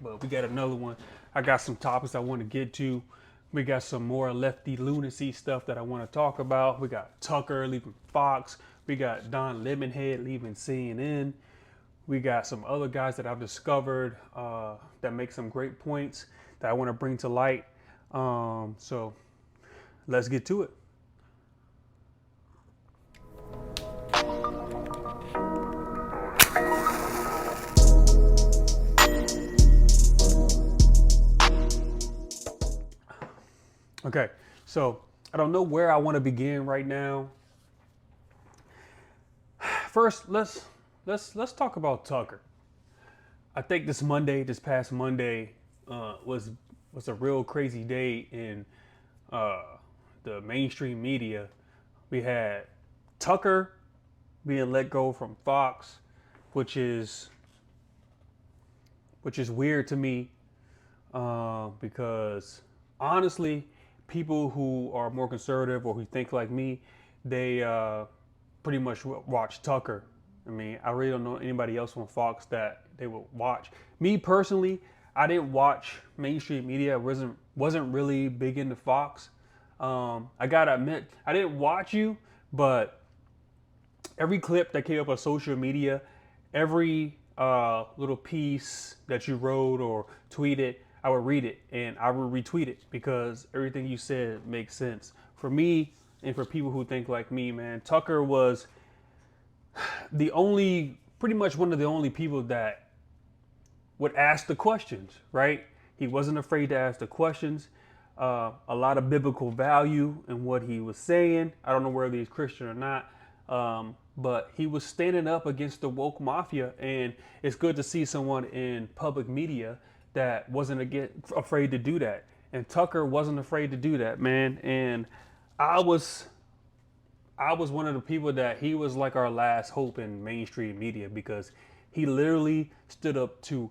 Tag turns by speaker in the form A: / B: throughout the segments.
A: but we got another one. I got some topics I want to get to. We got some more lefty lunacy stuff that I want to talk about. We got Tucker leaving Fox. We got Don Lemonhead leaving CNN. We got some other guys that I've discovered that make some great points that I want to bring to light. So let's get to it. Okay, so I don't know where I want to begin right now. First, let's talk about Tucker. I think this past Monday, was a real crazy day in uh, the mainstream media. We had Tucker being let go from Fox, which is weird to me because honestly, people who are more conservative or who think like me, they pretty much watch Tucker. I mean, I really don't know anybody else on Fox that they would watch. Me personally, I didn't watch mainstream media. I wasn't really big into Fox. I gotta admit, I didn't watch you, but every clip that came up on social media, every little piece that you wrote or tweeted, I would read it and I would retweet it because everything you said makes sense. For me and for people who think like me, man, Tucker was pretty much one of the only people that would ask the questions, right? He wasn't afraid to ask the questions. A lot of biblical value in what he was saying. I don't know whether he's Christian or not, but he was standing up against the woke mafia, and it's good to see someone in public media that wasn't afraid to do that. And Tucker wasn't afraid to do that, man. And I was one of the people that he was like our last hope in mainstream media because he literally stood up to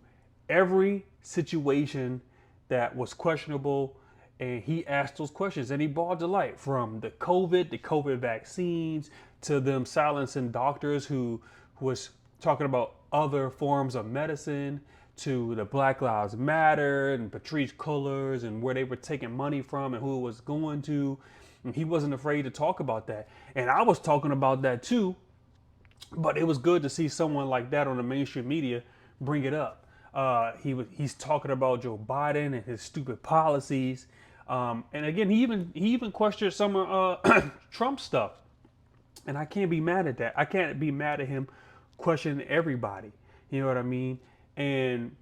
A: every situation that was questionable and he asked those questions and he brought to light from the COVID vaccines to them silencing doctors who was talking about other forms of medicine to the Black Lives Matter and Patrice Cullors and where they were taking money from and who it was going to. And he wasn't afraid to talk about that. And I was talking about that too, but it was good to see someone like that on the mainstream media bring it up. He's talking about Joe Biden and his stupid policies. And again, he even questioned some Trump stuff. And I can't be mad at that. I can't be mad at him questioning everybody. You know what I mean? And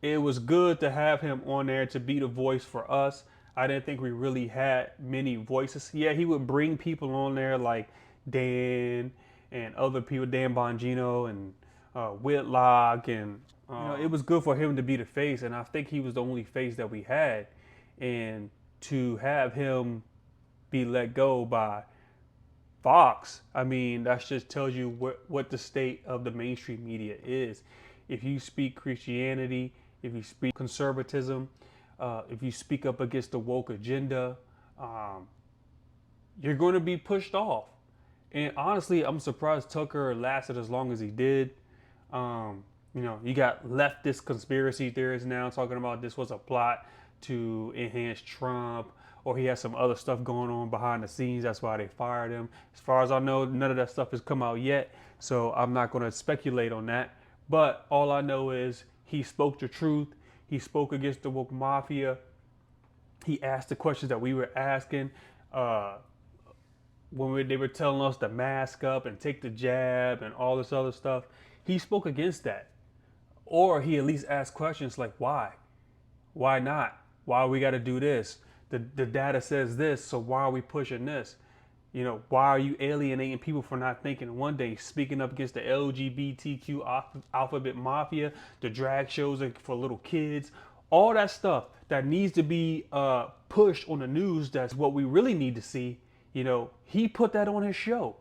A: it was good to have him on there to be the voice for us. I didn't think we really had many voices. Yeah, he would bring people on there like Dan and other people, Dan Bongino and Whitlock, and it was good for him to be the face. And I think he was the only face that we had. And to have him be let go by Fox, I mean, that just tells you what the state of the mainstream media is. If you speak Christianity, if you speak conservatism, if you speak up against the woke agenda, you're going to be pushed off. And honestly, I'm surprised Tucker lasted as long as he did. You got leftist conspiracy theorists now talking about this was a plot to enhance Trump, or he has some other stuff going on behind the scenes. That's why they fired him. As far as I know, none of that stuff has come out yet, so I'm not going to speculate on that. But all I know is he spoke the truth. He spoke against the woke mafia. He asked the questions that we were asking when they were telling us to mask up and take the jab and all this other stuff. He spoke against that. Or he at least asked questions like, why? Why not? Why we got to do this? The data says this, so why are we pushing this? Why are you alienating people for not thinking one day, speaking up against the LGBTQ alphabet mafia, the drag shows for little kids, all that stuff that needs to be pushed on the news. That's what we really need to see. He put that on his show.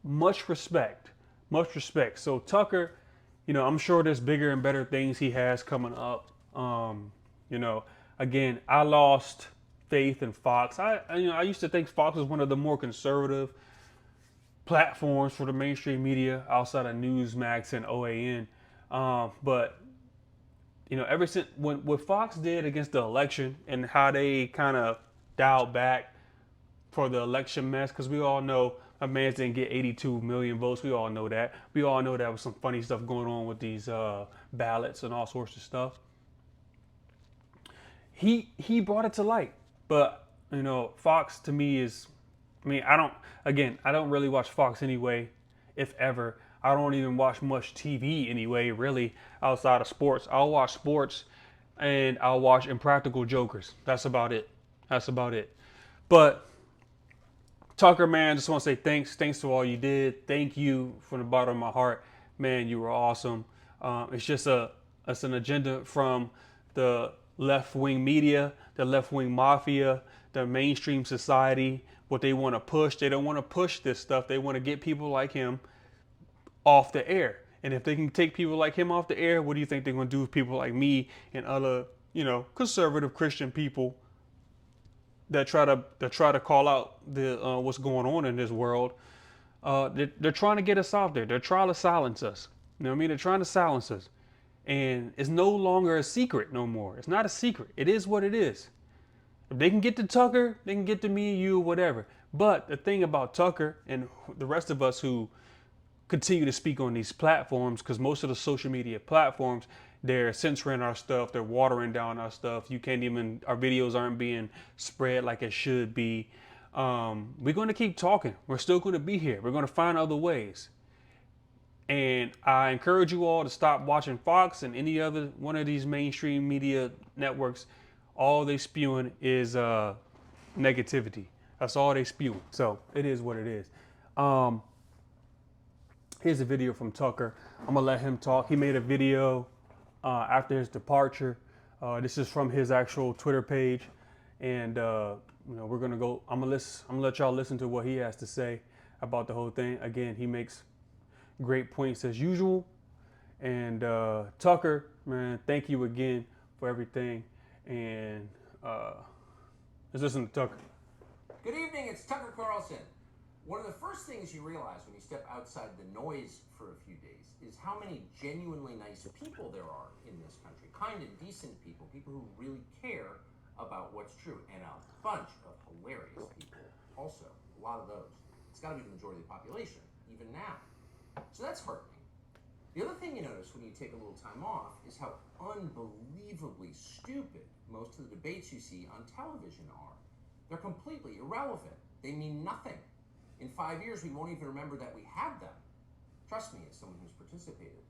A: Much respect. So Tucker, I'm sure there's bigger and better things he has coming up. Again, I lost faith in Fox. I used to think Fox was one of the more conservative platforms for the mainstream media outside of Newsmax and OAN. But you know, ever since what Fox did against the election and how they kind of dialed back for the election mess, because we all know my man didn't get 82 million votes. We all know that. We all know that was some funny stuff going on with these ballots and all sorts of stuff. He brought it to light, but you know, Fox to me is, I mean, I don't really watch Fox anyway, if ever. I don't even watch much TV anyway, really, outside of sports. I'll watch sports and I'll watch Impractical Jokers. That's about it. That's about it. But Tucker, man, just want to say thanks. Thanks to all you did. Thank you from the bottom of my heart. Man, you were awesome. It's an agenda from the left-wing media, the left-wing mafia, the mainstream society, what they want to push. They don't want to push this stuff. They want to get people like him off the air. And if they can take people like him off the air, what do you think they're going to do with people like me and other, you know, conservative Christian people that try to call out the what's going on in this world? They're trying to get us off there. They're trying to silence us. You know what I mean? They're trying to silence us. And it's no longer a secret no more. It's not a secret. It is what it is. If they can get to Tucker, they can get to me, you, whatever. But the thing about Tucker and the rest of us who continue to speak on these platforms, because most of the social media platforms, they're censoring our stuff, they're watering down our stuff. You can't even, our videos aren't being spread like it should be. We're going to keep talking. We're still going to be here. We're going to find other ways. And I encourage you all to stop watching Fox and any other one of these mainstream media networks. All they spewing is negativity. That's all they spewing. So it is what it is. Here's a video from Tucker. I'm gonna let him talk. He made a video after his departure. This is from his actual Twitter page, and you know, we're gonna go. I'm gonna let y'all listen to what he has to say about the whole thing. Again, he makes great points as usual. And Tucker, man, thank you again for everything. And let's listen to Tucker.
B: Good evening, it's Tucker Carlson. One of the first things you realize when you step outside the noise for a few days is how many genuinely nice people there are in this country. Kind and decent people, people who really care about what's true. And a bunch of hilarious people also, a lot of those. It's got to be the majority of the population, even now. So that's heartening. The other thing you notice when you take a little time off is how unbelievably stupid most of the debates you see on television are. They're completely irrelevant. They mean nothing. In 5 years, we won't even remember that we had them. Trust me, as someone who's participated.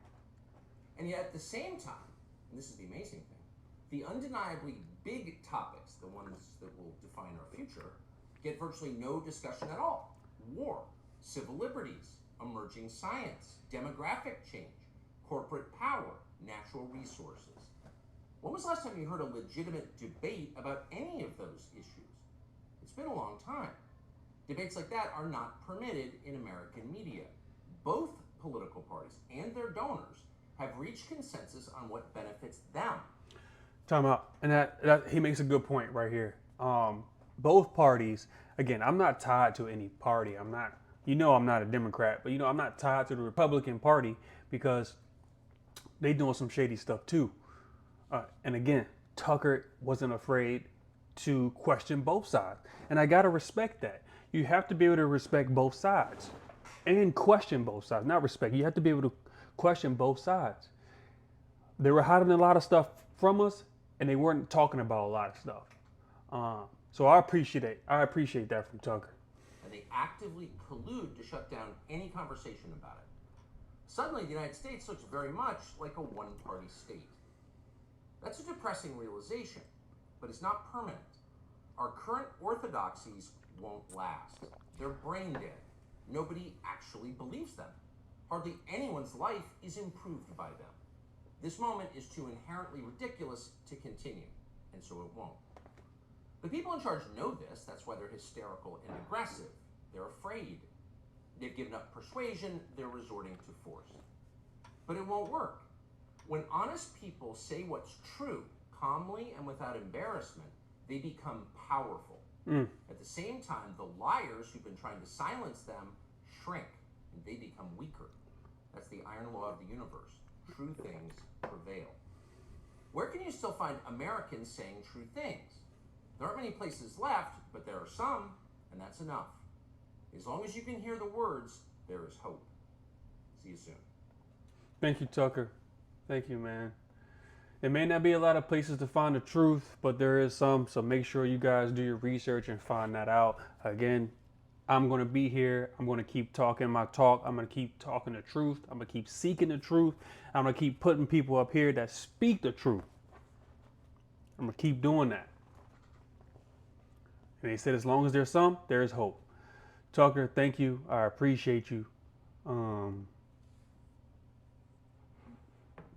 B: And yet at the same time, and this is the amazing thing, the undeniably big topics, the ones that will define our future, get virtually no discussion at all. War, civil liberties, emerging science, demographic change, corporate power, natural resources. When was the last time you heard a legitimate debate about any of those issues? It's been a long time. Debates like that are not permitted in American media. Both political parties and their donors have reached consensus on what benefits them.
A: Time out. And that he makes a good point right here. Both parties, again, I'm not tied to any party. I'm not a Democrat, but I'm not tied to the Republican Party because they doing some shady stuff too. And again, Tucker wasn't afraid to question both sides. And I got to respect that. You have to be able to respect both sides and question both sides. Not respect. You have to be able to question both sides. They were hiding a lot of stuff from us and they weren't talking about a lot of stuff. So I appreciate it. I appreciate that from Tucker.
B: And they actively collude to shut down any conversation about it. Suddenly, the United States looks very much like a one-party state. That's a depressing realization, but it's not permanent. Our current orthodoxies won't last. They're brain dead. Nobody actually believes them. Hardly anyone's life is improved by them. This moment is too inherently ridiculous to continue, and so it won't. The people in charge know this. That's why they're hysterical and aggressive. They're afraid. They've given up persuasion. They're resorting to force. But it won't work. When honest people say what's true, calmly and without embarrassment, they become powerful. At the same time, the liars who've been trying to silence them shrink, and they become weaker. That's the iron law of the universe. True things prevail. Where can you still find Americans saying true things? There aren't many places left, but there are some, and that's enough. As long as you can hear the words, there is hope. See you soon.
A: Thank you, Tucker. Thank you, man. There may not be a lot of places to find the truth, but there is some, so make sure you guys do your research and find that out. Again, I'm going to be here. I'm going to keep talking my talk. I'm going to keep talking the truth. I'm going to keep seeking the truth. I'm going to keep putting people up here that speak the truth. I'm going to keep doing that. And they said as long as there's some, there's hope. Tucker, thank you. I appreciate you.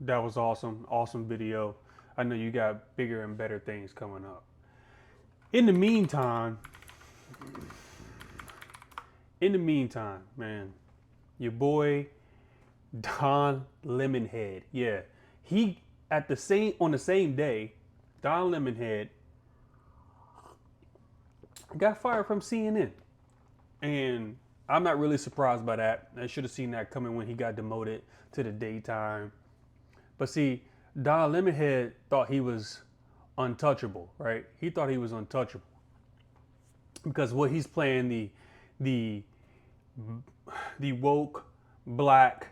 A: That was awesome. Awesome video. I know you got bigger and better things coming up. In the meantime, man, your boy Don Lemonhead. Yeah. He on the same day, Don Lemonhead got fired from CNN. And I'm not really surprised by that. I should have seen that coming when he got demoted to the daytime. But see, Don Lemonhead thought he was untouchable, right? He thought he was untouchable because what he's playing the woke black.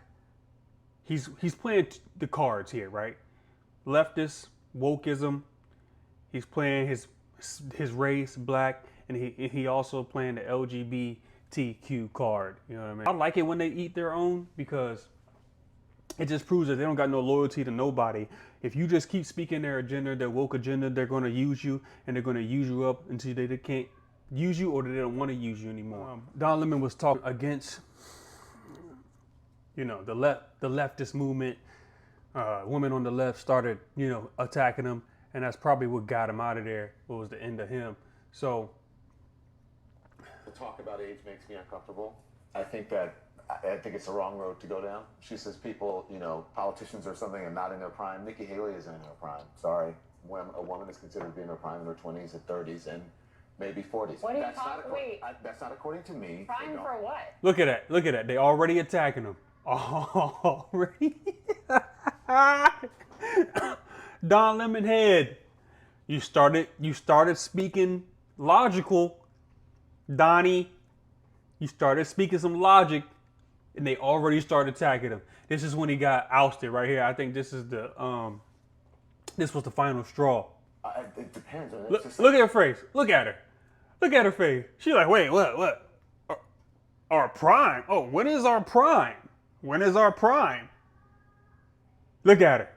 A: He's playing the cards here, right? Leftist wokeism. He's playing his race, black, and he also playing the LGBTQ card. You know what I mean? I like it when they eat their own because it just proves that they don't got no loyalty to nobody. If you just keep speaking their agenda, their woke agenda, they're going to use you, and they're going to use you up until they can't use you or they don't want to use you anymore. Don Lemon was talking against, the leftist movement. Women on the left started, attacking him, and that's probably what got him out of there. What was the end of him? So,
C: the talk about age makes me uncomfortable. I think it's the wrong road to go down. She says people, politicians or something are not in their prime. Nikki Haley isn't in her prime. Sorry. When a woman is considered to be in her prime in her 20s and 30s and maybe 40s.
D: What are you talking? Wait.
C: That's not according to me.
D: Prime for what?
A: Look at that. They already attacking him. Already. Don Lemonhead. You started speaking logical, Donnie. You started speaking some logic, and they already started attacking him. This is when he got ousted right here. I think this is this was the final straw.
C: It depends.
A: Look at her face. Look at her. Look at her face. She's like, wait, what? Our prime? Oh, when is our prime? When is our prime? Look at her.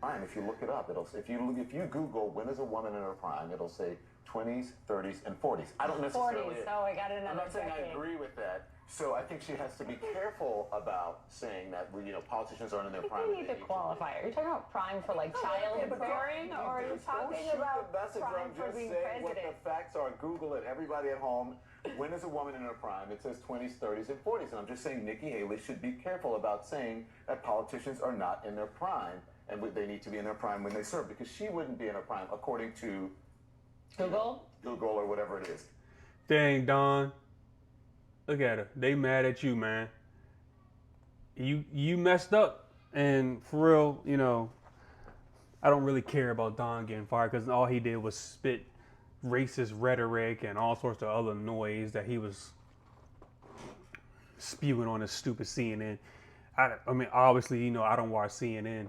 C: Prime. If you look it up, it'll. If you Google when is a woman in her prime, it'll say 20s, 30s, and 40s. I don't necessarily.
D: 40s. Oh, I got another.
C: I'm not saying
D: decade.
C: I agree with that. So I think she has to be careful about saying that politicians aren't in their
D: I
C: prime.
D: think you need to qualify. Are you talking about prime for like childbearing, or are you talking about prime for being president?
C: What the facts are. Google it. Everybody at home. When is a woman in her prime? It says 20s, 30s, and 40s. And I'm just saying Nikki Haley should be careful about saying that politicians are not in their prime and they need to be in their prime when they serve, because she wouldn't be in her prime according to
D: Google
C: or whatever it is.
A: Dang, Don. Look at her. They mad at you, man. You messed up. And for real, I don't really care about Don getting fired because all he did was spit racist rhetoric and all sorts of other noise that he was spewing on his stupid CNN. I mean, obviously, I don't watch CNN,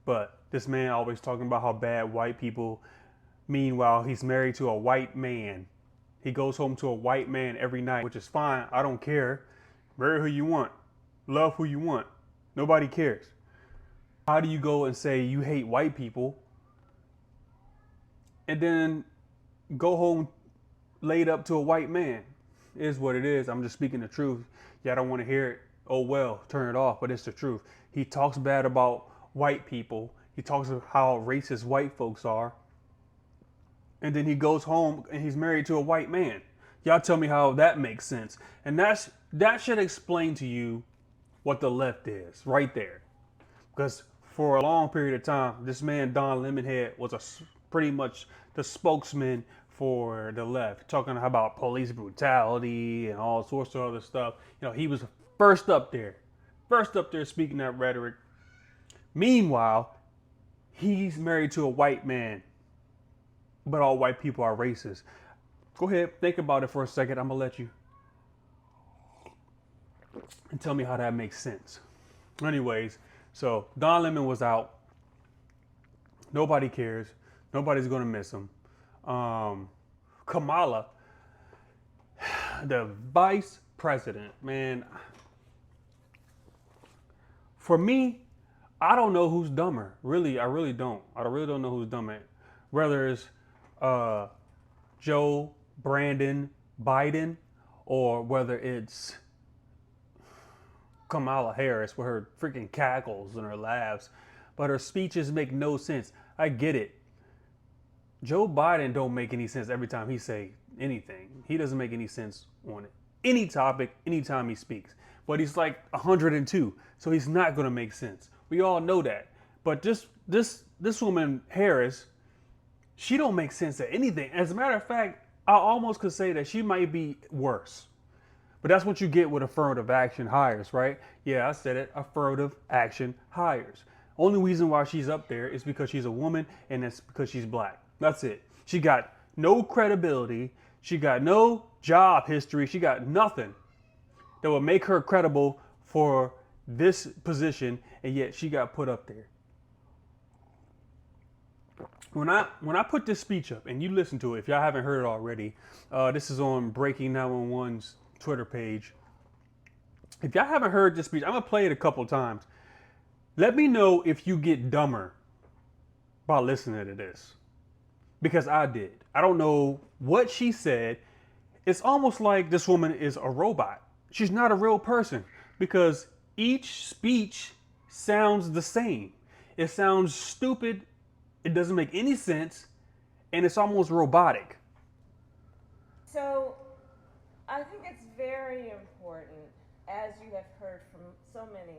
A: but this man always talking about how bad white people. Meanwhile, he's married to a white man. He goes home to a white man every night, which is fine. I don't care. Marry who you want. Love who you want. Nobody cares. How do you go and say you hate white people and then go home laid up to a white man? It is what it is. I'm just speaking the truth. Y'all don't want to hear it. Oh, well, turn it off. But it's the truth. He talks bad about white people. He talks about how racist white folks are. And then he goes home and he's married to a white man. Y'all tell me how that makes sense. And that should explain to you what the left is right there. Because for a long period of time, this man, Don Lemonhead, was pretty much the spokesman for the left, talking about police brutality and all sorts of other stuff. He was first up there speaking that rhetoric. Meanwhile, he's married to a white man, but all white people are racist. Go ahead, think about it for a second. I'm gonna let you. And tell me how that makes sense. Anyways, so Don Lemon was out. Nobody cares. Nobody's gonna miss him. Kamala, the vice president, man. For me, I don't know who's dumber. Really, I really don't. I really don't know who's dumber. Whether it's Joe, Brandon, Biden, or whether it's Kamala Harris with her freaking cackles and her laughs. But her speeches make no sense. I get it. Joe Biden don't make any sense every time he say anything. He doesn't make any sense on any topic, anytime he speaks. But he's like 102, so he's not gonna make sense. We all know that. But this woman Harris, she don't make sense at anything. As a matter of fact, I almost could say that she might be worse. But that's what you get with affirmative action hires, right? Yeah, I said it. Affirmative action hires. Only reason why she's up there is because she's a woman, and that's because she's black. That's it. She got no credibility. She got no job history. She got nothing that would make her credible for this position, and yet she got put up there. When I put this speech up, and you listen to it, if y'all haven't heard it already, this is on Breaking 911's Twitter page. If y'all haven't heard this speech, I'm gonna play it a couple times. Let me know if you get dumber by listening to this, because I did. I don't know what she said. It's almost like this woman is a robot. She's not a real person, because each speech sounds the same. It sounds stupid. It doesn't make any sense, and it's almost robotic.
E: So I think it's very important, as you have heard from so many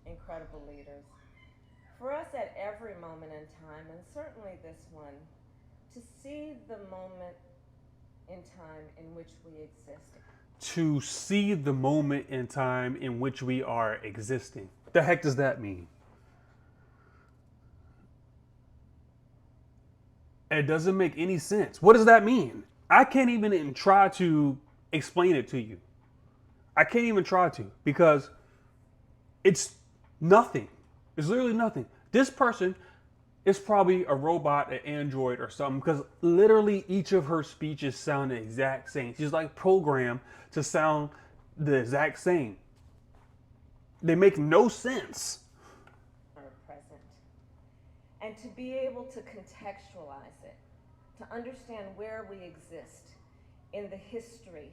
E: incredible leaders, for us at every moment in time, and certainly this one, to see the moment in time in which we exist.
A: To see the moment in time in which we are existing. The heck does that mean? It doesn't make any sense. What does that mean? I can't even try to explain it to you. I can't even try to, because it's nothing. It's literally nothing. This person is probably a robot, an android or something, because literally each of her speeches sound the exact same. She's like programmed to sound the exact same. They make no sense.
E: Present. And to be able to contextualize it, to understand where we exist in the history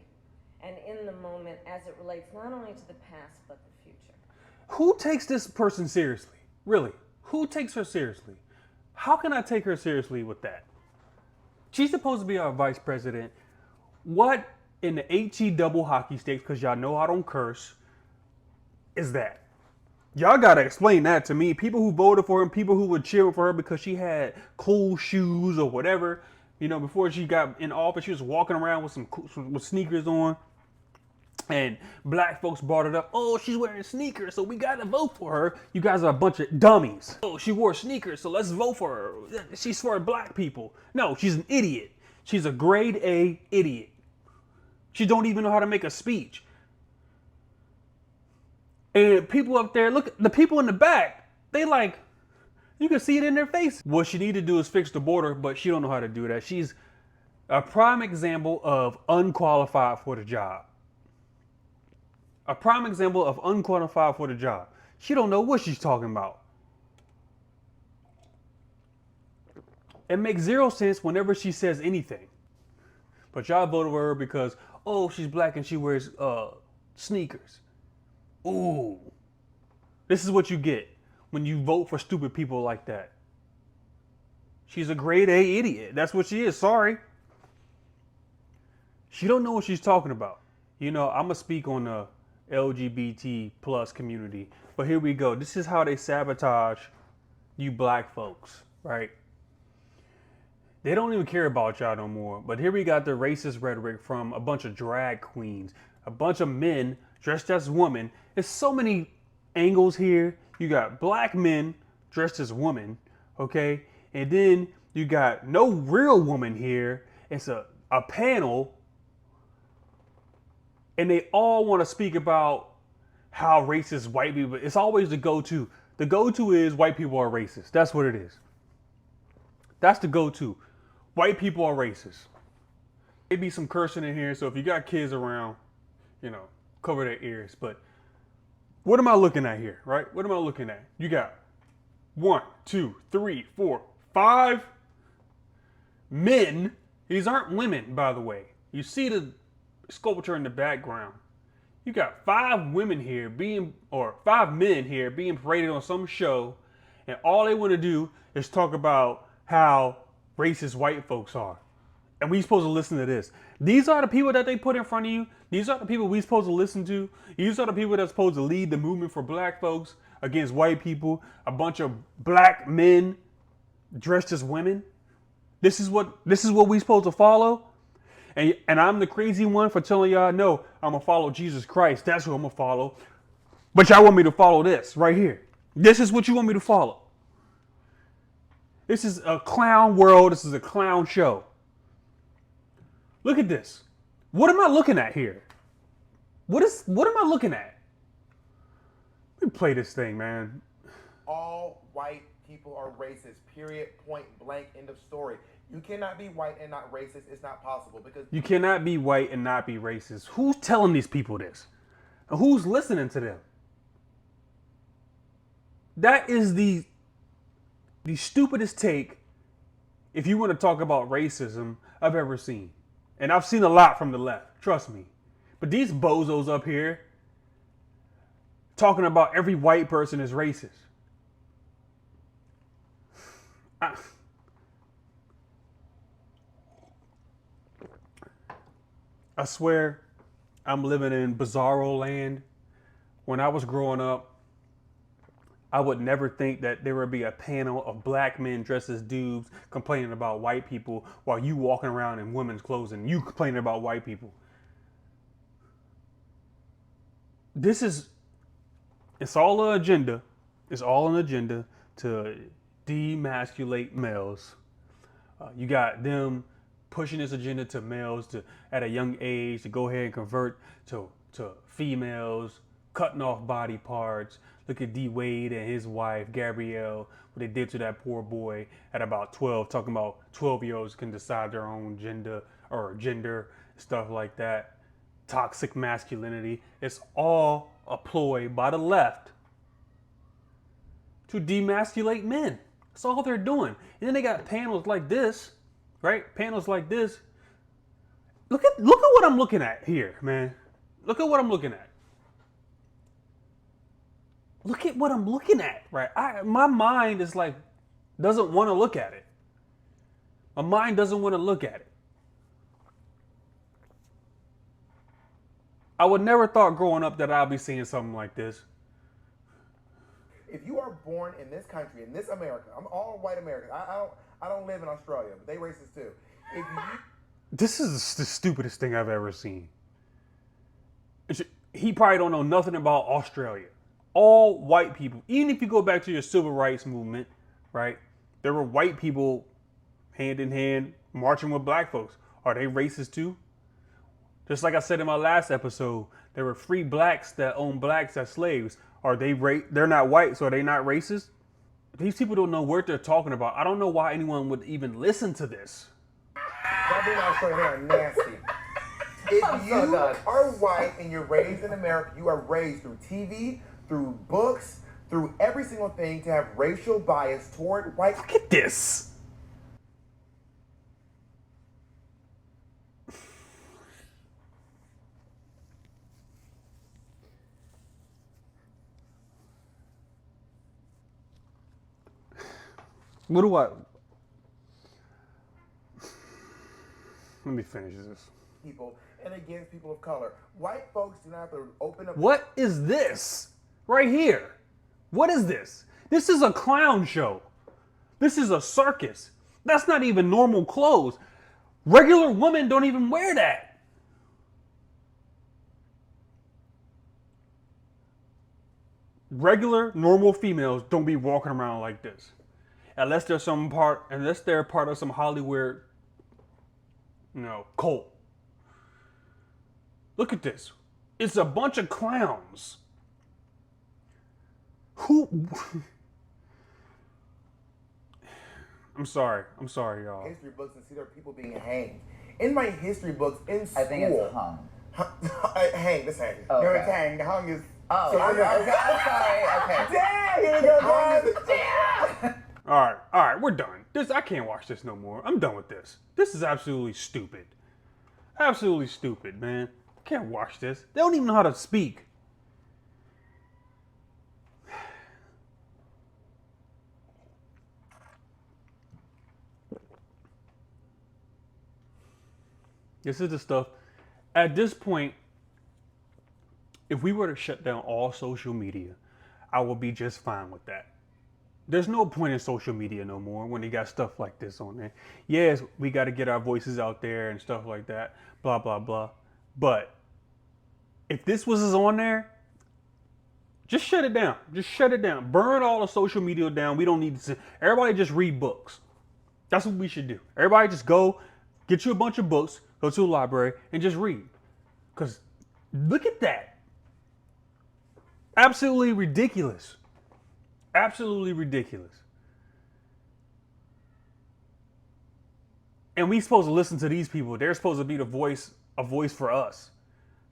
E: and in the moment as it relates not only to the past but the future.
A: Who takes this person seriously? Really? Who takes her seriously? How can I take her seriously with that? She's supposed to be our vice president. What in the HE double hockey sticks, because y'all know I don't curse, is that? Y'all gotta explain that to me. People who voted for her, people who were cheering for her because she had cool shoes or whatever. You know, before she got in office, she was walking around with sneakers on. And black folks brought it up. Oh, she's wearing sneakers, so we gotta vote for her. You guys are a bunch of dummies. Oh, she wore sneakers, so let's vote for her. She's for black people. No, she's an idiot. She's a grade A idiot. She don't even know how to make a speech. And people up there, look, the people in the back, they like, you can see it in their face. What she need to do is fix the border, but she don't know how to do that. She's a prime example of unqualified for the job. A prime example of unqualified for the job. She don't know what she's talking about. It makes zero sense whenever she says anything. But y'all voted for her because, oh, she's black and she wears sneakers. Ooh. This is what you get when you vote for stupid people like that. She's a grade A idiot. That's what she is. Sorry. She don't know what she's talking about. You know, I'm going to speak on the LGBT plus community. But here we go. This is how they sabotage you black folks, right? They don't even care about y'all no more. But here we got the racist rhetoric from a bunch of drag queens, a bunch of men dressed as women. There's so many angles here. You got black men dressed as women, okay? And then you got no real woman here. It's a panel, and they all want to speak about how racist white people. It's always the go-to. The go-to is white people are racist. That's what it is. That's the go-to. White people are racist. Maybe some cursing in here, so if you got kids around, you know, cover their ears. But what am I looking at here, right? What am I looking at? You got 1, 2, 3, 4, 5 men. These aren't women, by the way. You see the sculpture in the background. You got 5 women here or 5 men here being paraded on some show, and all they want to do is talk about how racist white folks are. And we supposed to listen to this. These are the people that they put in front of you. These are the people we supposed to listen to. These are the people that's supposed to lead the movement for black folks against white people. A bunch of black men dressed as women. This is what we supposed to follow. And I'm the crazy one for telling y'all, no, I'm gonna follow Jesus Christ. That's who I'm gonna follow. But y'all want me to follow this right here. This is what you want me to follow. This is a clown world. This is a clown show. Look at this. What am I looking at here? What am I looking at? Let me play this thing, man.
F: All white people are racist. Period. Point blank. End of story. You cannot be white and not racist. It's not possible because
A: You cannot be white and not be racist. Who's telling these people this? And who's listening to them? That is the stupidest take, if you want to talk about racism, I've ever seen. And I've seen a lot from the left, trust me. But these bozos up here talking about every white person is racist. I swear I'm living in bizarro land. When I was growing up, I would never think that there would be a panel of black men dressed as dudes complaining about white people while you walking around in women's clothes and you complaining about white people. It's all an agenda. It's all an agenda to demasculate males. You got them pushing this agenda to males to at a young age to go ahead and convert to females, cutting off body parts. Look at D. Wade and his wife, Gabrielle, what they did to that poor boy at about 12, talking about 12-year-olds can decide their own gender, stuff like that. Toxic masculinity. It's all a ploy by the left to demasculate men. That's all they're doing. And then they got panels like this, right? Panels like this. Look at what I'm looking at here, man. Look at what I'm looking at. Look at what I'm looking at, right? My mind is like, doesn't want to look at it. My mind doesn't want to look at it. I would never thought growing up that I'd be seeing something like this.
F: if you are born in this country, in this America, I'm all white American. I don't live in Australia, but they racist too. If you
A: This is the stupidest thing I've ever seen. He probably don't know nothing about Australia. All white people, even if you go back to your civil rights movement, right? There were white people hand in hand marching with black folks. Are they racist too? Just like I said in my last episode, there were free blacks that own blacks as slaves. Are they they're not white, so are they not racist? These people don't know what they're talking about. I don't know why anyone would even listen to this.
F: y'all being Australia are nasty. If you are white and you're raised in America, you are raised through TV, through books, through every single thing to have racial bias toward white.
A: Look at this. What do I... Let me finish this.
F: People and against people of color. White folks do not have to open up.
A: What is this? Right here. What is this? This is a clown show. This is a circus. That's not even normal clothes. Regular women don't even wear that. Regular, normal females don't be walking around like this. unless they're part of some Hollywood, cult. Look at this. It's a bunch of clowns. Who? I'm sorry, y'all.
F: History books and see there are people being hanged. In my history books in school.
G: I think it's hung.
F: Hanged, it's hanged.
G: Okay.
F: No, it's hanged. Hung is.
G: Oh,
F: so
G: okay, I'm sorry. Okay.
F: Damn, here we go, guys. Damn.
A: All right, we're done. I can't watch this no more. I'm done with this. This is absolutely stupid. Absolutely stupid, man. I can't watch this. They don't even know how to speak. This is the stuff. At this point, if we were to shut down all social media, I would be just fine with that. There's no point in social media no more when they got stuff like this on there. Yes, we got to get our voices out there and stuff like that, blah, blah, blah. But if this was on there, just shut it down. Just shut it down. Burn all the social media down. We don't need to. Everybody just read books. That's what we should do. Everybody just go get you a bunch of books, go to a library, and just read. Because look at that. Absolutely ridiculous. Absolutely ridiculous. And we supposed to listen to these people. They're supposed to be a voice for us.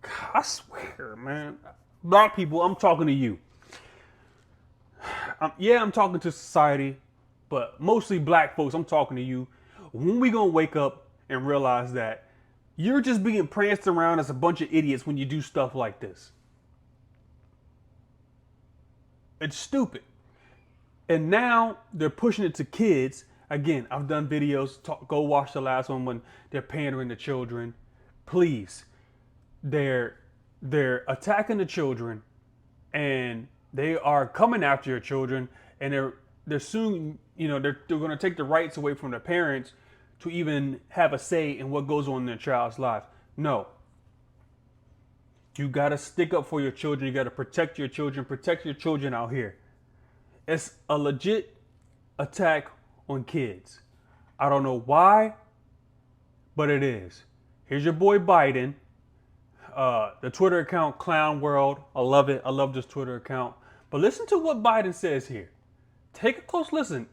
A: God, I swear, man. Black people, I'm talking to you. I'm talking to society, but mostly black folks, I'm talking to you. When we gonna wake up and realize that you're just being pranced around as a bunch of idiots when you do stuff like this? It's stupid. And now they're pushing it to kids. Again, I've done videos. Go watch the last one when they're pandering to children. Please. They're attacking the children, and they are coming after your children, and they're soon, they're going to take the rights away from their parents to even have a say in what goes on in their child's life. No. You got to stick up for your children. You got to protect your children out here. It's a legit attack on kids. I don't know why, but it is. Here's your boy Biden. The Twitter account, Clown World. I love it. I love this Twitter account. But listen to what Biden says here. Take a close listen.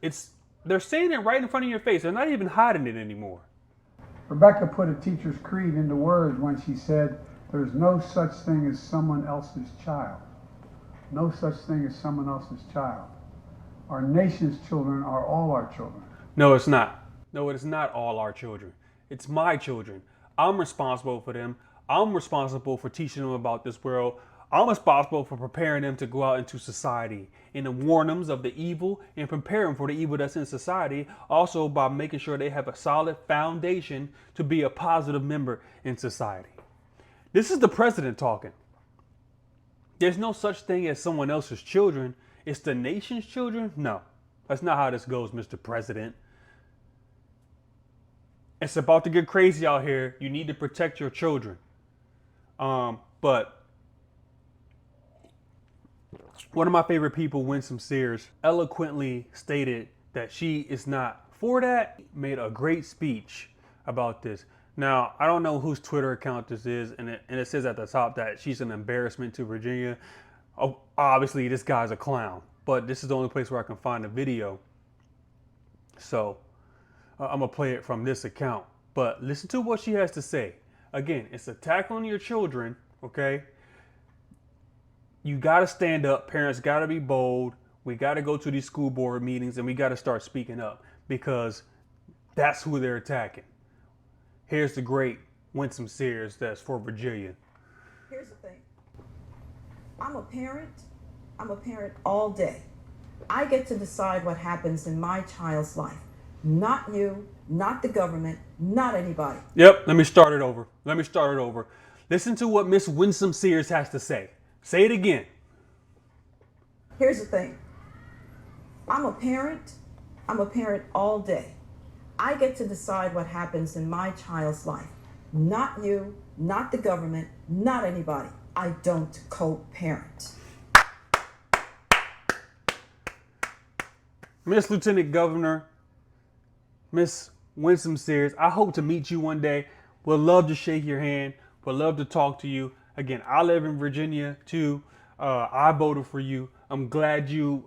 A: They're saying it right in front of your face. They're not even hiding it anymore.
H: Rebecca put a teacher's creed into words when she said, "There's no such thing as someone else's child. No such thing as someone else's child. Our nation's children are all our children."
A: No, it's not. No, it is not all our children. It's my children. I'm responsible for them. I'm responsible for teaching them about this world. I'm responsible for preparing them to go out into society and to warn them of the evil and prepare them for the evil that's in society. Also by making sure they have a solid foundation to be a positive member in society. This is the president talking. There's no such thing as someone else's children. It's the nation's children? No, that's not how this goes, Mr. President. It's about to get crazy out here. You need to protect your children. But one of my favorite people, Winsome Sears, eloquently stated that she is not for that, made a great speech about this. Now, I don't know whose Twitter account this is, and it says at the top that she's an embarrassment to Virginia. Oh, obviously, this guy's a clown, but this is the only place where I can find a video. So I'm going to play it from this account. But listen to what she has to say. Again, it's an attack on your children, okay? You got to stand up. Parents got to be bold. We got to go to these school board meetings, and we got to start speaking up because that's who they're attacking. Here's the great Winsome Sears that's for Virginia.
I: Here's the thing. I'm a parent all day. I get to decide what happens in my child's life. Not you, not the government, not anybody.
A: Yep, let me start it over. Listen to what Miss Winsome Sears has to say. Say it again.
I: Here's the thing. I'm a parent all day. I get to decide what happens in my child's life. Not you, not the government, not anybody. I don't co-parent.
A: Miss Lieutenant Governor, Miss Winsome Sears, I hope to meet you one day. Would love to shake your hand. Would love to talk to you. Again, I live in Virginia too. I voted for you. I'm glad you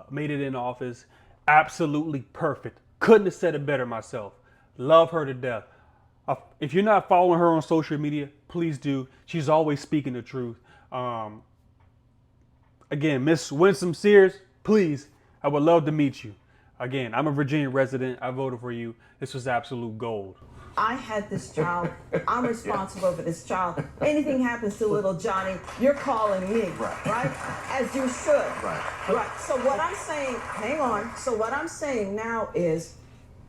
A: made it in office. Absolutely perfect. Couldn't have said it better myself. Love her to death. If you're not following her on social media, please do. She's always speaking the truth. Again, Miss Winsome Sears, please, I would love to meet you. Again, I'm a Virginia resident. I voted for you. This was absolute gold.
I: I had this child. I'm responsible for this child. Anything happens to little Johnny, you're calling me, right? As you should. Right. So what I'm saying, hang on. So what I'm saying now is,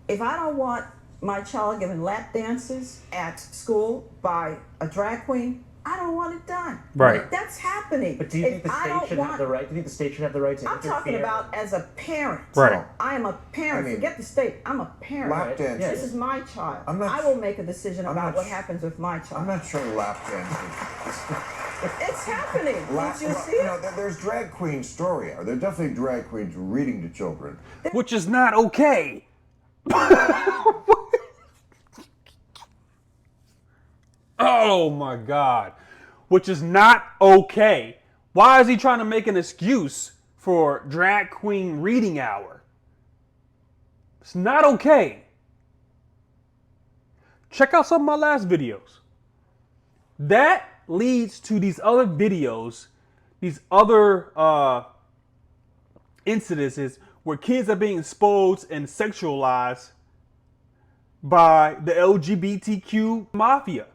I: if I don't want my child giving lap dances at school by a drag queen, I don't want it done.
A: Right.
I: That's happening.
J: But do you think the state should have the right? Do you think the state should have the right to interfere?
I: I'm talking about as a parent.
A: Right.
I: I am a parent. Forget the state. I'm a parent.
F: Lap dances.
I: This is my child. I will make a decision about what happens with my child.
F: I'm not sure lap dances.
I: It's happening. Did you see it?
F: There's drag queen story. There are definitely drag queens reading to children.
A: Which is not okay. Oh my God. Which is not okay. Why is he trying to make an excuse for drag queen reading hour? It's not okay. Check out some of my last videos. That leads to these other videos, these other incidences where kids are being exposed and sexualized by the LGBTQ mafia.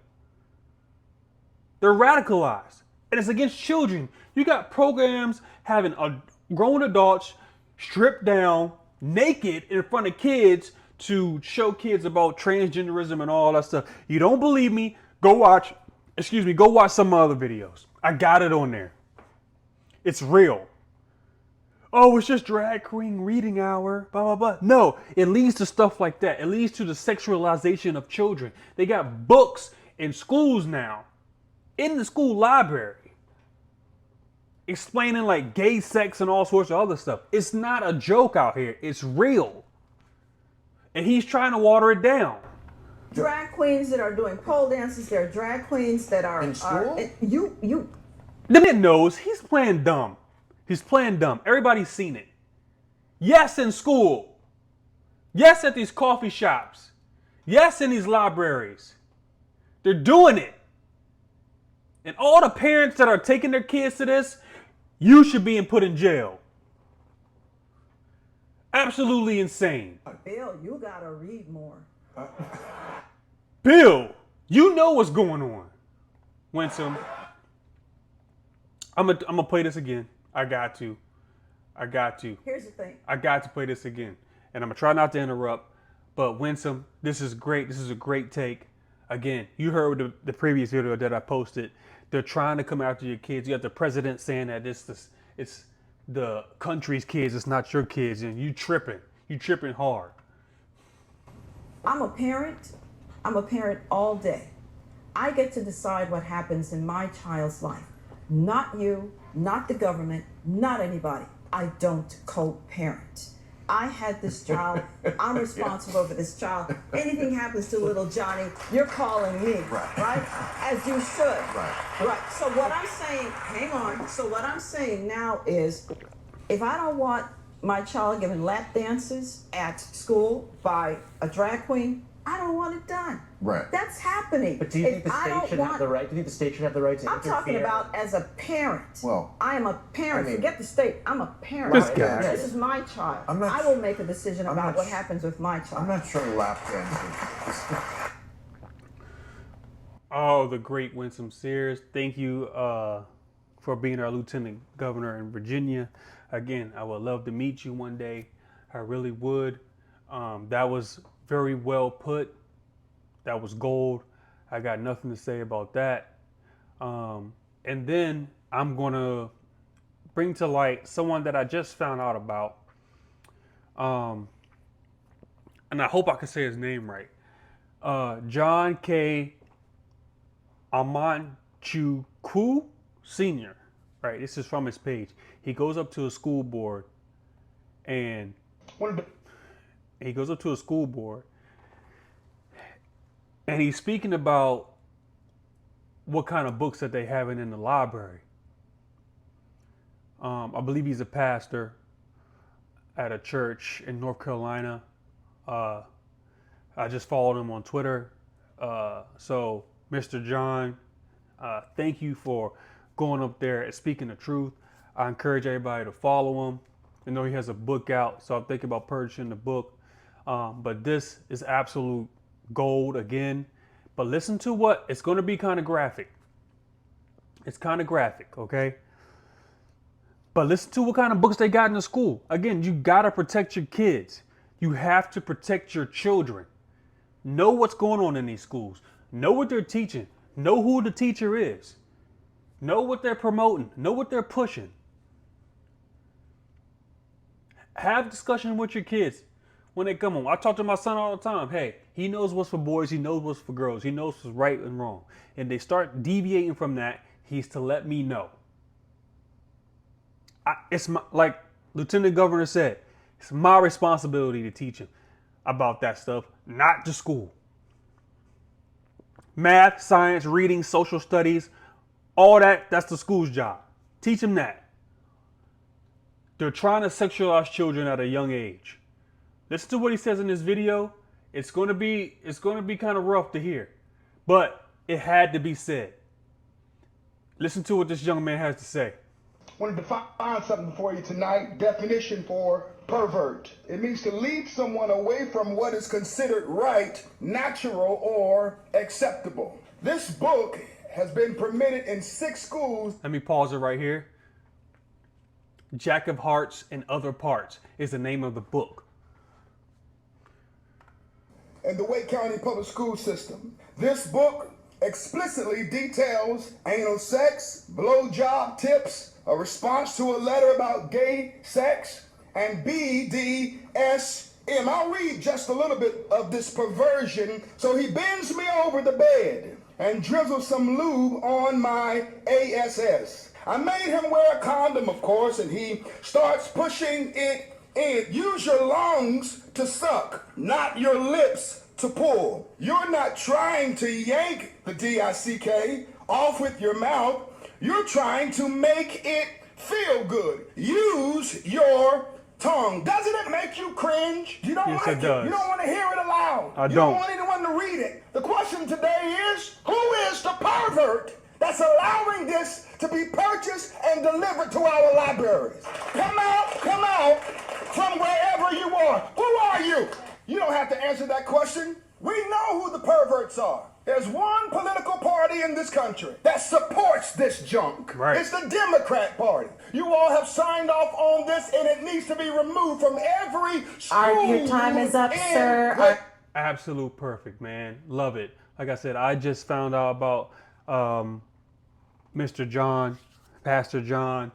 A: They're radicalized, and it's against children. You got programs having grown adults stripped down naked in front of kids to show kids about transgenderism and all that stuff. You don't believe me? Go watch some other videos. I got it on there. It's real. Oh, it's just drag queen reading hour, blah, blah, blah. No, it leads to stuff like that. It leads to the sexualization of children. They got books in schools now, in the school library, explaining like gay sex and all sorts of other stuff. It's not a joke out here. It's real. And he's trying to water it down.
I: Drag queens that are doing pole dances. There are drag queens that are
F: in school.
A: The man knows he's playing dumb. He's playing dumb. Everybody's seen it. Yes, in school. Yes, at these coffee shops. Yes, in these libraries. They're doing it. And all the parents that are taking their kids to this, you should be put in jail. Absolutely insane.
I: Bill, you gotta read more.
A: Bill, you know what's going on. Winsome, I'm gonna play this again. I got to.
I: Here's the thing.
A: I got to play this again. And I'm gonna try not to interrupt. But Winsome, this is great. This is a great take. Again, you heard the previous video that I posted. They're trying to come after your kids. You got the president saying that it's the country's kids, it's not your kids, and you tripping. You tripping hard.
I: I'm a parent. I'm a parent all day. I get to decide what happens in my child's life. Not you, not the government, not anybody. I don't co-parent. I had this child. I'm responsible for this child. Anything happens to little Johnny, you're calling me, right? As you should. Right. So what I'm saying, hang on. So what I'm saying now is, if I don't want my child giving lap dances at school by a drag queen, I don't want it done.
F: Right.
I: That's happening.
J: But do you think the state should have the right? Do you think the state should have the right to interfere?
I: I'm talking about as a parent.
F: Well,
I: I am a parent. Forget the state. I'm a parent.
A: This guy.
I: This is my child. I will make a decision about what happens with my child.
F: I'm not sure lap dances.
A: Oh, the great Winsome Sears. Thank you for being our Lieutenant Governor in Virginia. Again, I would love to meet you one day. I really would. That was very well put. That was gold. I got nothing to say about that. And then I'm going to bring to light someone that I just found out about. And I hope I can say his name right. John K. AMANCHUKWU Sr. Right, this is from his page. He goes up to a school board and He goes up to a school board and he's speaking about what kind of books that they have in the library. I believe he's a pastor at a church in North Carolina. I just followed him on Twitter. So, Mr. John, thank you for going up there and speaking the truth. I encourage everybody to follow him. I know he has a book out, so I'm thinking about purchasing the book. But this is absolute gold again. But listen to what, it's going to be kind of graphic. It's kind of graphic, okay? But listen to what kind of books they got in the school. Again, you got to protect your kids. You have to protect your children. Know what's going on in these schools. Know what they're teaching. Know who the teacher is. Know what they're promoting. Know what they're pushing. Have discussion with your kids when they come home. I talk to my son all the time. Hey, he knows what's for boys. He knows what's for girls. He knows what's right and wrong. And they start deviating from that, he's to let me know. It's my, like Lieutenant Governor said, it's my responsibility to teach him about that stuff, not the school. Math, science, reading, social studies, all that, that's the school's job. Teach them that. They're trying to sexualize children at a young age. Listen to what he says in this video. It's going to be kind of rough to hear, but it had to be said. Listen to what this young man has to say.
K: Wanted to find something for you tonight. Definition for pervert. It means to lead someone away from what is considered right, natural, or acceptable. This book has been permitted in 6 schools.
A: Let me pause it right here. Jack of Hearts and Other Parts is the name of the book.
K: In the Wake County Public School System. This book explicitly details anal sex, blowjob tips, a response to a letter about gay sex, and BDSM. I'll read just a little bit of this perversion. So he bends me over the bed and drizzles some lube on my ass. I made him wear a condom, of course, and he starts pushing it in. Use your lungs to suck, not your lips to pull. You're not trying to yank the D-I-C-K off with your mouth. You're trying to make it feel good. Use your tongue. Doesn't it make you cringe? You don't like it. You don't want to hear it aloud. You don't want anyone to read it. The question today is, who is the pervert that's allowing this to be purchased and delivered to our libraries? Come out from wherever you are. Who are you? You don't have to answer that question. We know who the perverts are. There's one political party in this country that supports this junk. Right. It's the Democrat Party. You all have signed off on this, and it needs to be removed from every school.
L: Your time is up, sir.
A: Absolute perfect, man. Love it. Like I said, I just found out about Mr. John, Pastor John.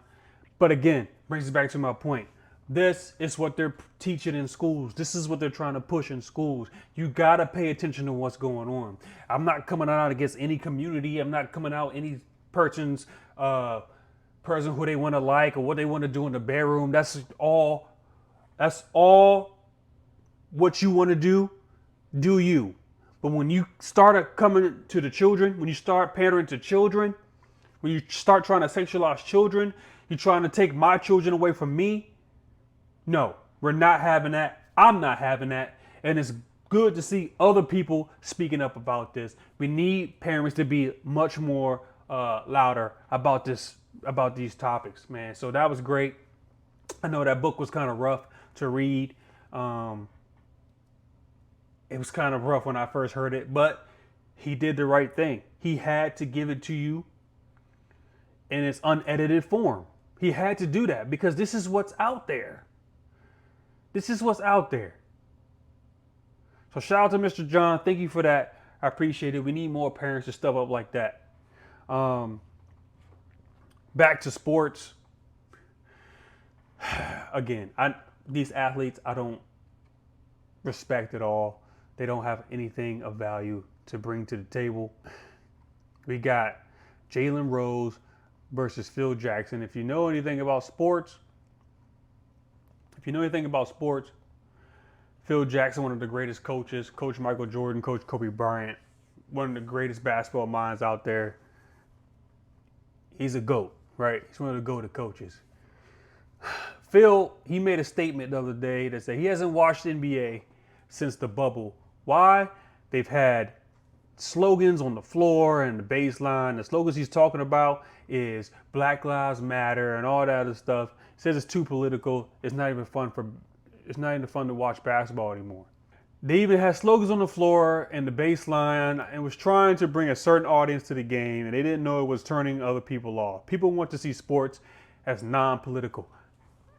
A: But again, brings us back to my point. This is what they're teaching in schools. This is what they're trying to push in schools. You got to pay attention to what's going on. I'm not coming out against any community. I'm not coming out any person who they want to like or what they want to do in the bedroom. That's all what you want to do you. But when you start coming to the children, when you start pandering to children, when you start trying to sexualize children, you're trying to take my children away from me. No, we're not having that. I'm not having that. And it's good to see other people speaking up about this. We need parents to be much more louder about these topics, man. So that was great. I know that book was kind of rough to read. It was kind of rough when I first heard it, but he did the right thing. He had to give it to you in its unedited form. He had to do that because this is what's out there. This is what's out there. So shout out to Mr. John. Thank you for that. I appreciate it. We need more parents to step up like that. Back to sports. Again, these athletes, I don't respect at all. They don't have anything of value to bring to the table. We got Jalen Rose versus Phil Jackson. If you know anything about sports, Phil Jackson, one of the greatest coaches, Coach Michael Jordan, Coach Kobe Bryant, one of the greatest basketball minds out there. He's a GOAT, right? He's one of the GOAT coaches. Phil, he made a statement the other day that said he hasn't watched NBA since the bubble. Why? They've had slogans on the floor and the baseline. The slogans he's talking about is Black Lives Matter and all that other stuff. He says it's too political. It's not even fun to watch basketball anymore. They even had slogans on the floor and the baseline and was trying to bring a certain audience to the game, and they didn't know it was turning other people off. People want to see sports as non-political.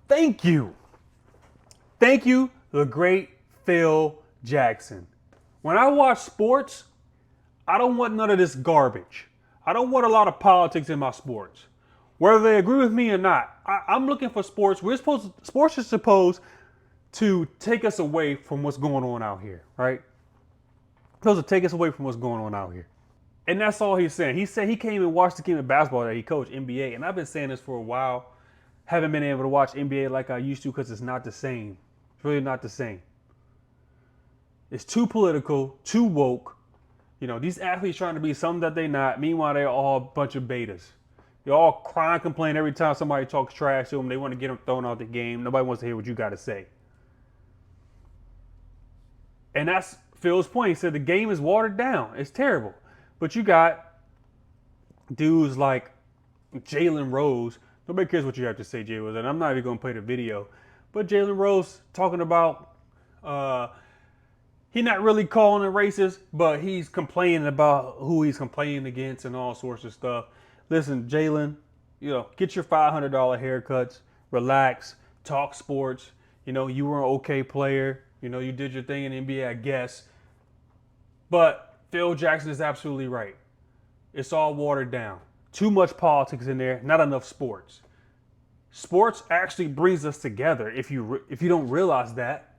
A: Thank you. Thank you, the great Phil Jackson. When I watch sports, I don't want none of this garbage. I don't want a lot of politics in my sports. Whether they agree with me or not, I'm looking for sports. Sports is supposed to take us away from what's going on out here, right? Supposed to take us away from what's going on out here. And that's all he's saying. He said he can't even watch the game of basketball that he coached, NBA. And I've been saying this for a while. Haven't been able to watch NBA like I used to because it's not the same. It's really not the same. It's too political, too woke. You know, these athletes trying to be something that they're not. Meanwhile, they're all a bunch of betas. They all cry and complain every time somebody talks trash to them. They want to get them thrown out the game. Nobody wants to hear what you got to say. And that's Phil's point. He said the game is watered down. It's terrible. But you got dudes like Jalen Rose. Nobody cares what you have to say, Jay Rose. And I'm not even going to play the video. But Jalen Rose talking about, he's not really calling it racist, but he's complaining about who he's complaining against and all sorts of stuff. Listen, Jalen, you know, get your $500 haircuts, relax, talk sports. You know, you were an okay player. You know, you did your thing in the NBA, I guess. But Phil Jackson is absolutely right. It's all watered down. Too much politics in there, not enough sports. Sports actually brings us together if you don't realize that.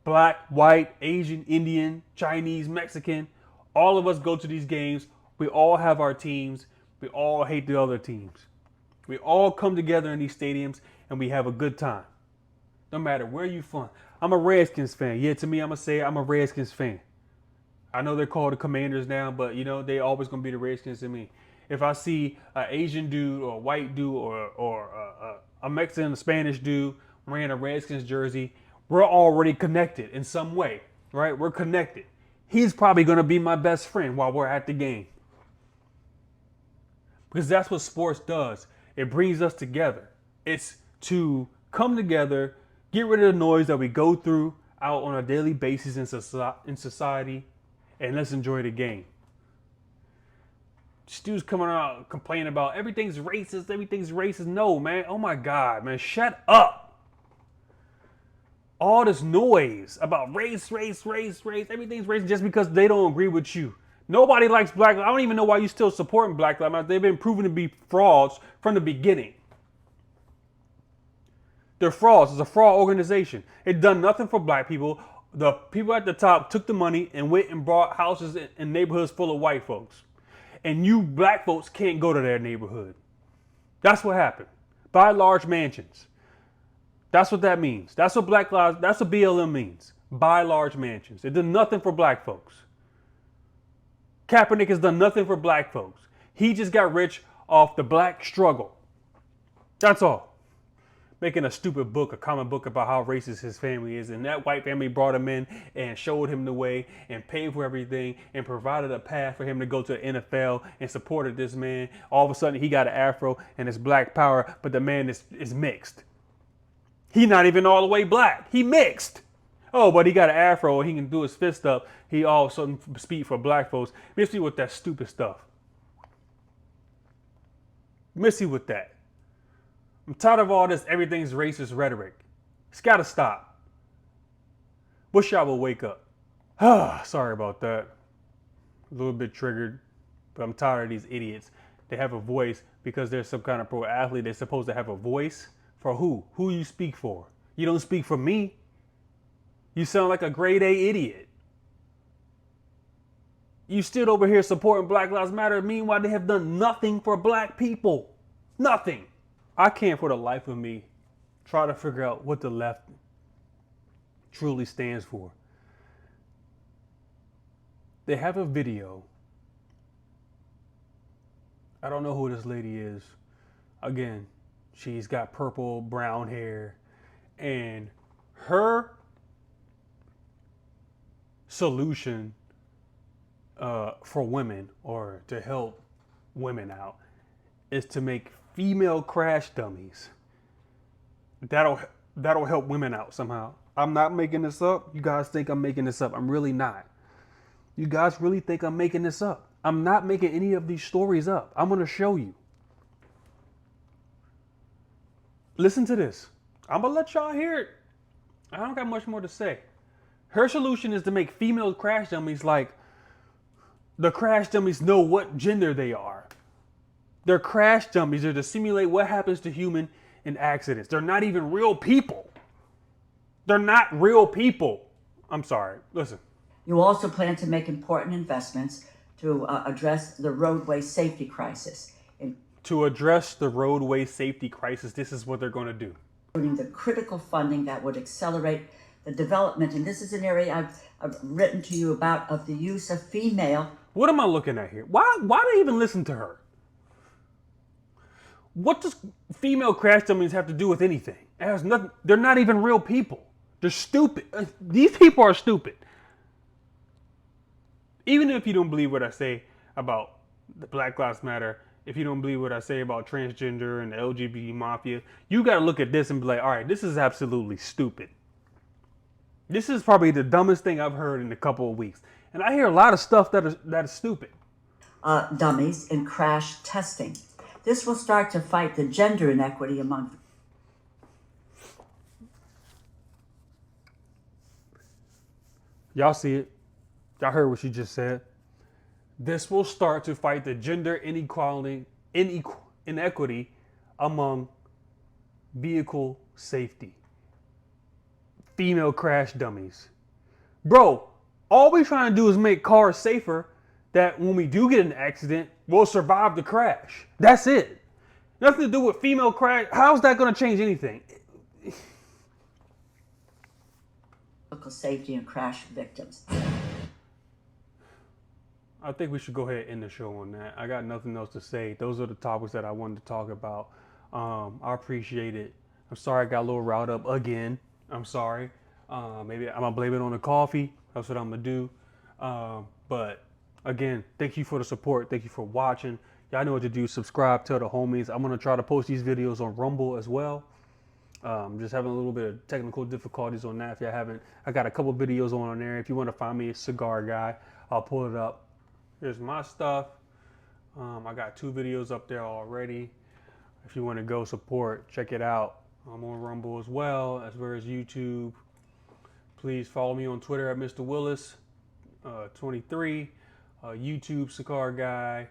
A: Black, white, Asian, Indian, Chinese, Mexican, all of us go to these games. We all have our teams. We all hate the other teams. We all come together in these stadiums and we have a good time. No matter where you're from. I'm a Redskins fan. Yeah, to me, I'm going to say I'm a Redskins fan. I know they're called the Commanders now, but, you know, they always going to be the Redskins to me. If I see an Asian dude or a white dude or a Mexican, a Spanish dude wearing a Redskins jersey, we're already connected in some way, right? We're connected. He's probably going to be my best friend while we're at the game. Because that's what sports does. It brings us together. It's to come together, get rid of the noise that we go through out on a daily basis in society, and let's enjoy the game. Dude's coming out complaining about everything's racist. No, man. Oh my God, man. Shut up. All this noise about race, everything's racist just because they don't agree with you. Nobody likes Black Lives. I don't even know why you're still supporting Black Lives Matter. They've been proven to be frauds from the beginning. They're frauds. It's a fraud organization. It done nothing for black people. The people at the top took the money and went and bought houses in neighborhoods full of white folks. And you black folks can't go to their neighborhood. That's what happened. Buy large mansions. That's what that means. That's what that's what BLM means. Buy large mansions. It did nothing for black folks. Kaepernick has done nothing for black folks. He just got rich off the black struggle. That's all. Making a stupid book, a comic book about how racist his family is. And that white family brought him in and showed him the way and paid for everything and provided a path for him to go to the NFL and supported this man. All of a sudden he got an afro and it's black power, but the man is mixed. He not even all the way black. He mixed. Oh, but he got an afro and he can do his fist up. He all of a sudden speak for black folks. Missy with that stupid stuff. Missy with that. I'm tired of all this everything's racist rhetoric. It's got to stop. Wish y'all would wake up. Sorry about that. A little bit triggered, but I'm tired of these idiots. They have a voice because they're some kind of pro athlete. They're supposed to have a voice for who? Who you speak for? You don't speak for me. You sound like a grade A idiot. You stood over here supporting Black Lives Matter. Meanwhile, they have done nothing for black people. Nothing. I can't for the life of me try to figure out what the left truly stands for. They have a video. I don't know who this lady is. Again, she's got purple, brown hair, and her solution for women, or to help women out, is to make female crash dummies. That'll help women out somehow. I'm not making this up. You guys think I'm making this up. I'm really not. You guys really think I'm making this up. I'm not making any of these stories up. I'm going to show you. Listen to this. I'm going to let y'all hear it. I don't got much more to say. Her solution is to make female crash dummies like the crash dummies know what gender they are. They're crash dummies. They're to simulate what happens to human in accidents. They're not even real people. They're not real people. I'm sorry. Listen.
M: You also plan to make important investments to address the roadway safety crisis.
A: To address the roadway safety crisis, this is what they're going to do.
M: Including the critical funding that would accelerate the development, and this is an area I've written to you about, of the use of female.
A: What am I looking at here? Why do I even listen to her? What does female crash dummies have to do with anything? It has nothing. They're not even real people. They're stupid. These people are stupid. Even if you don't believe what I say about the Black Lives Matter, if you don't believe what I say about transgender and the LGBT mafia, you got to look at this and be like, all right, this is absolutely stupid. This is probably the dumbest thing I've heard in a couple of weeks. And I hear a lot of stuff that is stupid.
M: Dummies in crash testing. This will start to fight the gender inequity among.
A: Y'all see it. Y'all heard what she just said. This will start to fight the gender inequity among vehicle safety. Female crash dummies. Bro, all we're trying to do is make cars safer, that when we do get in an accident, we'll survive the crash. That's it. Nothing to do with female crash. How's that going to change anything?
M: Vehicle safety and crash victims.
A: I think we should go ahead and end the show on that. I got nothing else to say. Those are the topics that I wanted to talk about. I appreciate it. I'm sorry I got a little riled up again. I'm sorry. Maybe I'm going to blame it on the coffee. That's what I'm going to do. But again, thank you for the support. Thank you for watching. Y'all know what to do. Subscribe, tell the homies. I'm going to try to post these videos on Rumble as well. Just having a little bit of technical difficulties on that. If y'all haven't, I got a couple videos on there. If you want to find me a cigar guy, I'll pull it up. Here's my stuff. I got 2 videos up there already. If you want to go support, check it out. I'm on Rumble as well as YouTube. Please follow me on Twitter at Mr. Willis 23. YouTube Cigar Guy.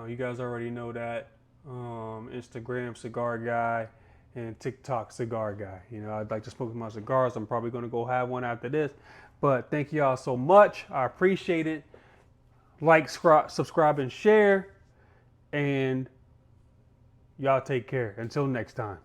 A: You guys already know that. Instagram Cigar Guy, and TikTok Cigar Guy. You know, I'd like to smoke my cigars. I'm probably going to go have one after this. But thank y'all so much. I appreciate it. Like, subscribe, and share. And y'all take care. Until next time.